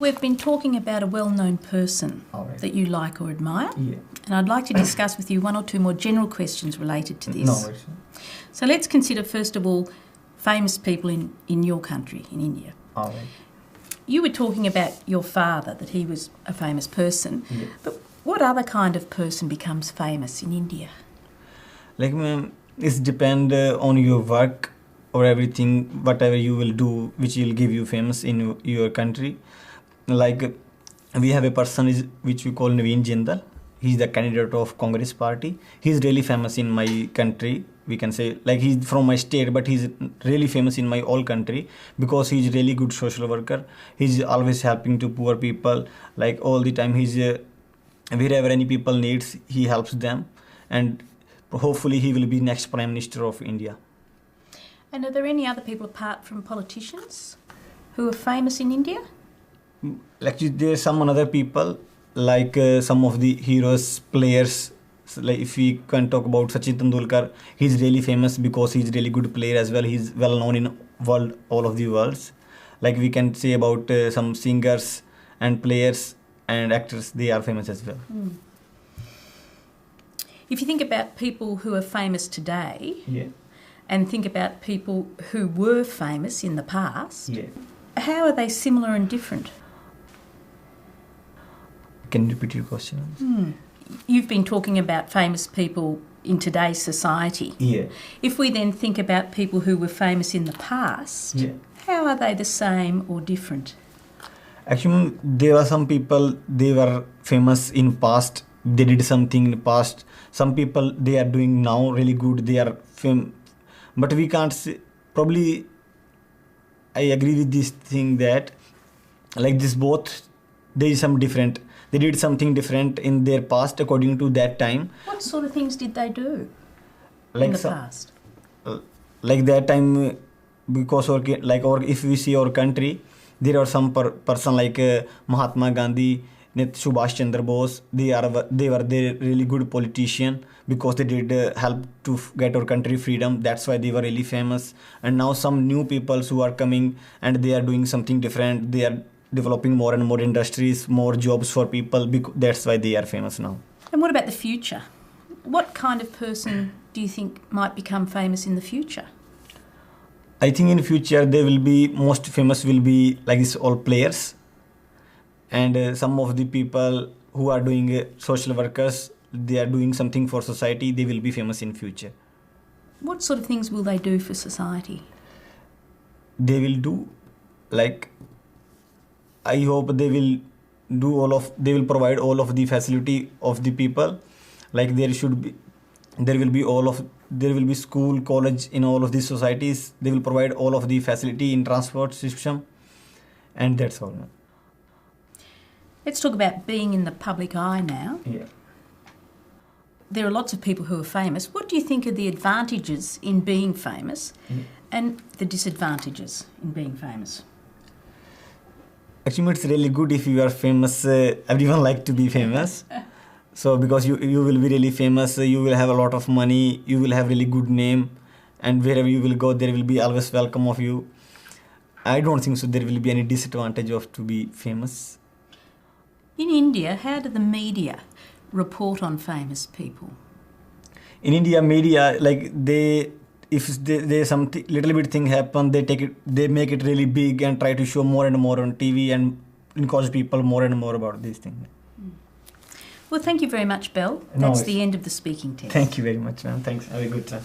We've been talking about a well-known person that you like or admire. Yeah. And I'd like to discuss with you one or two more general questions related to this. No worries. So let's consider, first of all, famous people in your country, in India. All right. You were talking about your father, that he was a famous person. Yeah. But what other kind of person becomes famous in India? Like, ma'am, it's depend on your work or everything, whatever you will do, which will give you famous in your country. Like, we have a person which we call Naveen Jindal. He's the candidate of Congress party. He's really famous in my country. We can say, like, he's from my state, but he's really famous in my whole country because he's really good social worker. He's always helping to poor people. Like, all the time, he's wherever any people needs, he helps them. And hopefully he will be next Prime Minister of India. And are there any other people apart from politicians who are famous in India? Actually, there's some other people, like some of the heroes, players. So, like, if we can talk about Sachin Tendulkar, he's really famous because he's really good player as well. He's well known in all of the worlds. Like, we can say about some singers and players and actors, they are famous as well. If you think about people who are famous today, Yeah. and think about people who were famous in the past, Yeah. how are they similar and different? Can you repeat your question? You've been talking about famous people in today's society. Yeah. If we then think about people who were famous in the past, Yeah. how are they the same or different? Actually, there are some people, they were famous in past. They did something in the past. Some people, they are doing now really good. They are famous. But we can't say, probably, I agree with this thing that, like this both, there is some different. They did something different in their past according to that time. What sort of things did they do Like in the some, past? like that time, because or if we see our country, there are some person like Mahatma Gandhi, Subhash Chandra Bose. They were really good politician because they did help to get our country freedom. That's why they were really famous. And now some new people who are coming and they are doing something different. They are developing more and more industries, more jobs for people. That's why they are famous now. And what about the future? What kind of person do you think might become famous in the future? I think in future they will be most famous will be like this all players. And some of the people who are doing social workers, they are doing something for society, they will be famous in future. What sort of things will they do for society? They will do, like, I hope they will they will provide all of the facility of the people. Like, there will be school, college in all of these societies. They will provide all of the facility in transport system. And that's all. Let's talk about being in the public eye now. Yeah. There are lots of people who are famous. What do you think are the advantages in being famous and the disadvantages in being famous? Actually, it's really good if you are famous. Everyone like to be famous. So because you will be really famous, you will have a lot of money, you will have really good name, and wherever you will go, there will be always welcome of you. I don't think so there will be any disadvantage of to be famous. In India, how do the media report on famous people? In India, media, like, if there's some little bit thing happen, they make it really big and try to show more and more on TV and encourage people more and more about this thing. Well, thank you very much, Belle. No That's worries. the end of the speaking test. Thank you very much, ma'am. Thanks. Have a good time.